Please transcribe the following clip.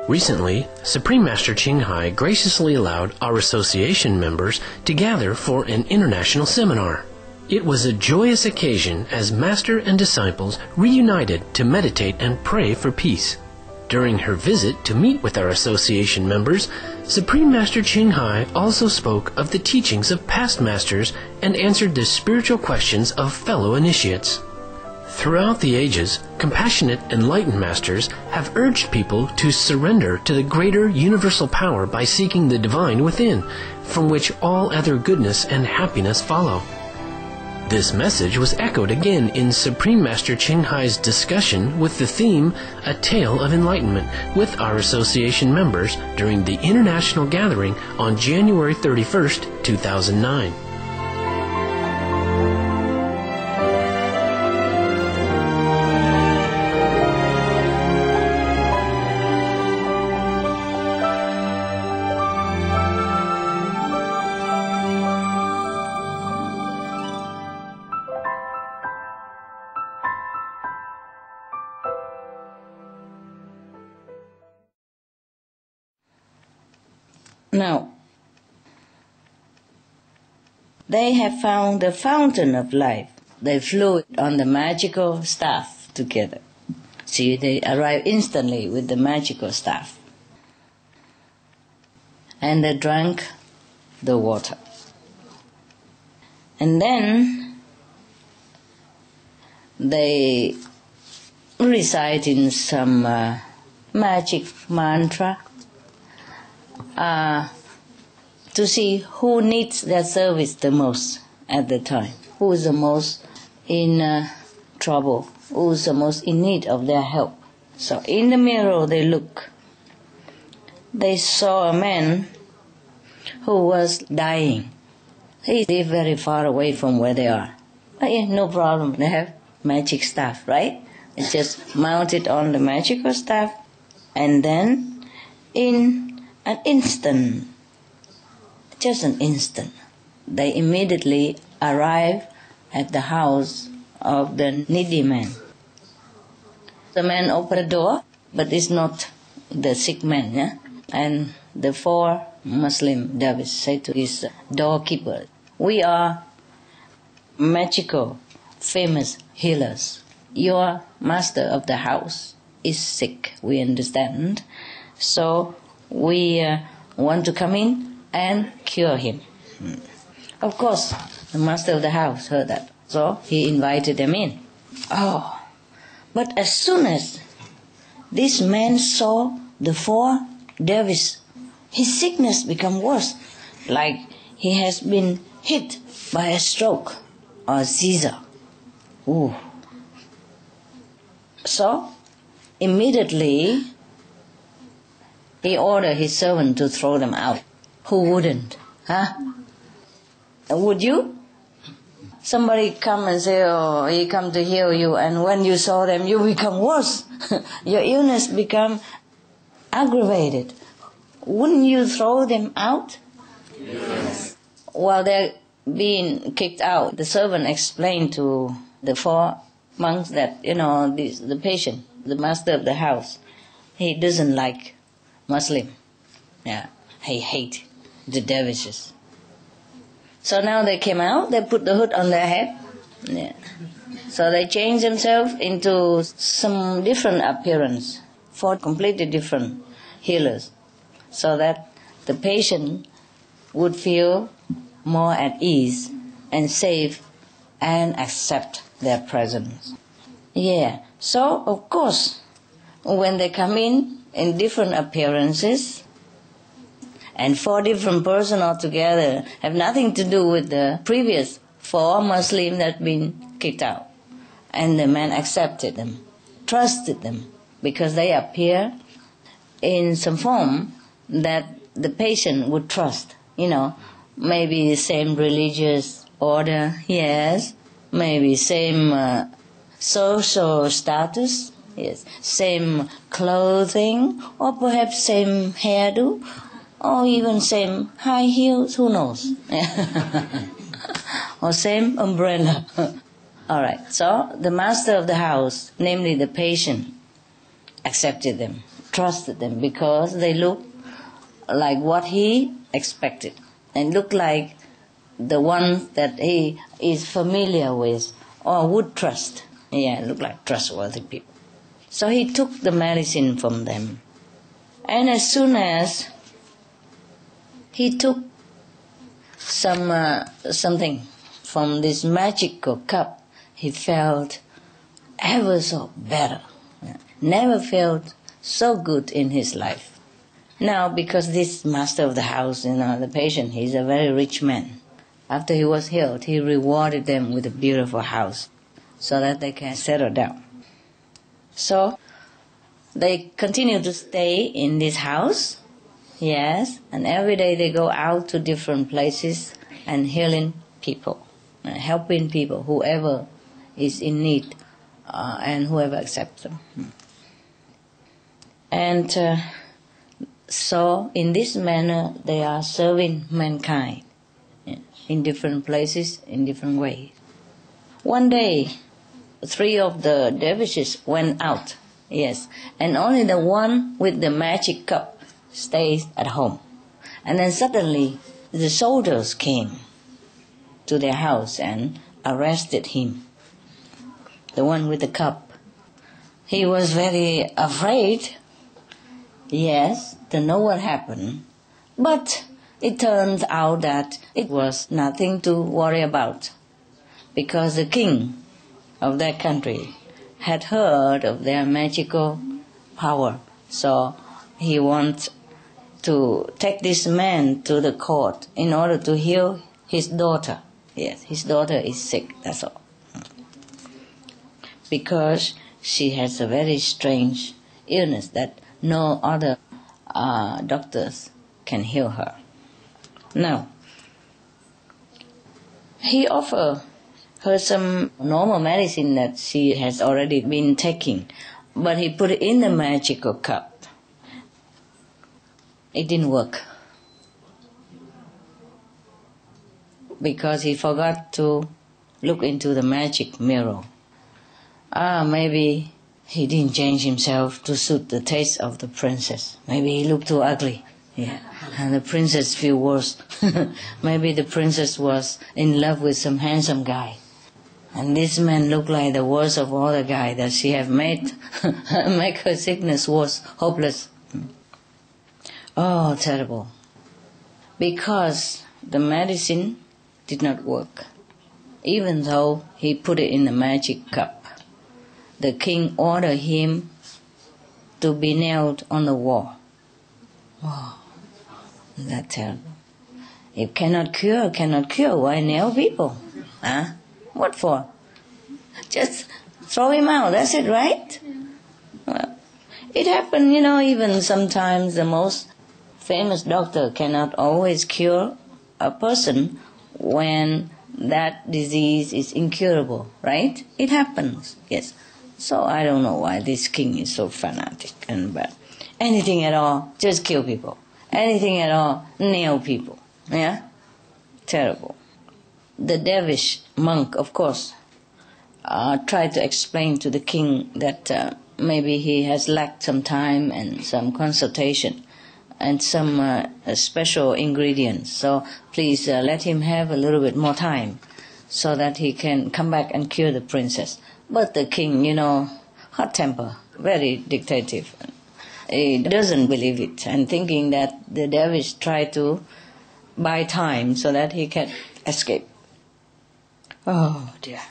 Recently, Supreme Master Ching Hai graciously allowed our association members to gather for an international seminar. It was a joyous occasion as Master and disciples reunited to meditate and pray for peace. During her visit to meet with our association members, Supreme Master Ching Hai also spoke of the teachings of past masters and answered the spiritual questions of fellow initiates. Throughout the ages, compassionate enlightened masters have urged people to surrender to the greater universal power by seeking the divine within, from which all other goodness and happiness follow. This message was echoed again in Supreme Master Ching Hai's discussion with the theme A Tale of Enlightenment with our association members during the international gathering on January 31st, 2009. Now, they have found the fountain of life. They flew on the magical staff together. See, they arrived instantly with the magical staff. And they drank the water. And then they recited some magic mantra to see who needs their service the most at the time, who is the most in trouble, who is the most in need of their help. So in the mirror they look. They saw a man who was dying. He lived very far away from where they are. But yeah, no problem, they have magic staff, right? They just mount it on the magical staff, and then in an instant, just an instant, they immediately arrive at the house of the needy man. The man opened the door, but it's not the sick man, yeah? And the 4 Muslim dervishes say to his doorkeeper, "We are magical, famous healers. Your master of the house is sick, we understand. So we want to come in and cure him." Of course, the master of the house heard that, so he invited them in. Oh, but as soon as this man saw the 4 dervishes, his sickness became worse, like he has been hit by a stroke or a seizure. Ooh. So, immediately, he ordered his servant to throw them out. Who wouldn't? Huh? Would you? Somebody come and say, "Oh, he come to heal you," and when you saw them, you become worse. Your illness become aggravated. Wouldn't you throw them out? Yes. While they're being kicked out, the servant explained to the 4 monks that, the patient, the master of the house, he doesn't like Muslim. Yeah, he hates the dervishes. So now they came out, they put the hood on their head. Yeah. So they changed themselves into some different appearance, 4 completely different healers, so that the patient would feel more at ease and safe and accept their presence. Yeah, so of course, when they come in different appearances, and 4 different persons altogether have nothing to do with the previous 4 Muslims that had been kicked out. And the man accepted them, trusted them, because they appear in some form that the patient would trust. Maybe the same religious order, yes, maybe same social status, yes, same clothing, or perhaps same hairdo, or even same high heels, who knows? Or same umbrella. All right, so the master of the house, namely the patient, accepted them. trusted them because they looked like what he expected and looked like the ones that he is familiar with or would trust. Yeah, looked like trustworthy people. So he took the medicine from them. And as soon as he took something from this magical cup, he felt ever so better. Never felt so good in his life. Now, because this master of the house, the patient, he's a very rich man. After he was healed, he rewarded them with a beautiful house so that they can settle down. So they continue to stay in this house, yes, and every day they go out to different places and healing people, helping people, whoever is in need and whoever accepts them. And so in this manner they are serving mankind in different places, in different ways. One day, 3 of the dervishes went out, yes, and only the one with the magic cup stays at home. And then suddenly the soldiers came to their house and arrested him, the one with the cup. He was very afraid, yes, to know what happened, but it turns out that it was nothing to worry about, because the king of that country had heard of their magical power. So he wants to take this man to the court in order to heal his daughter. Yes, his daughter is sick, that's all. Because she has a very strange illness that no other doctors can heal her. Now, he offered her some normal medicine that she has already been taking, but he put it in the magical cup. It didn't work because he forgot to look into the magic mirror. Maybe he didn't change himself to suit the taste of the princess. Maybe he looked too ugly. Yeah, and the princess feel worse. Maybe the princess was in love with some handsome guy. And this man looked like the worst of all the guys that she have made, make her sickness worse, hopeless. Oh, terrible. Because the medicine did not work, even though he put it in the magic cup. The king ordered him to be nailed on the wall. Oh, that's terrible. If cannot cure, why nail people? Huh? What for? Just throw him out, that's it, right? Well, it happened, even sometimes the most famous doctor cannot always cure a person when that disease is incurable, right? It happens, yes. So I don't know why this king is so fanatic and bad. Anything at all, just kill people. Anything at all, nail people. Yeah? Terrible. The dervish monk, of course, tried to explain to the king that maybe he has lacked some time and some consultation and some special ingredients. So please let him have a little bit more time so that he can come back and cure the princess. But the king, hot temper, very dictative. He doesn't believe it and thinking that the dervish tried to buy time so that he can escape. Oh dear.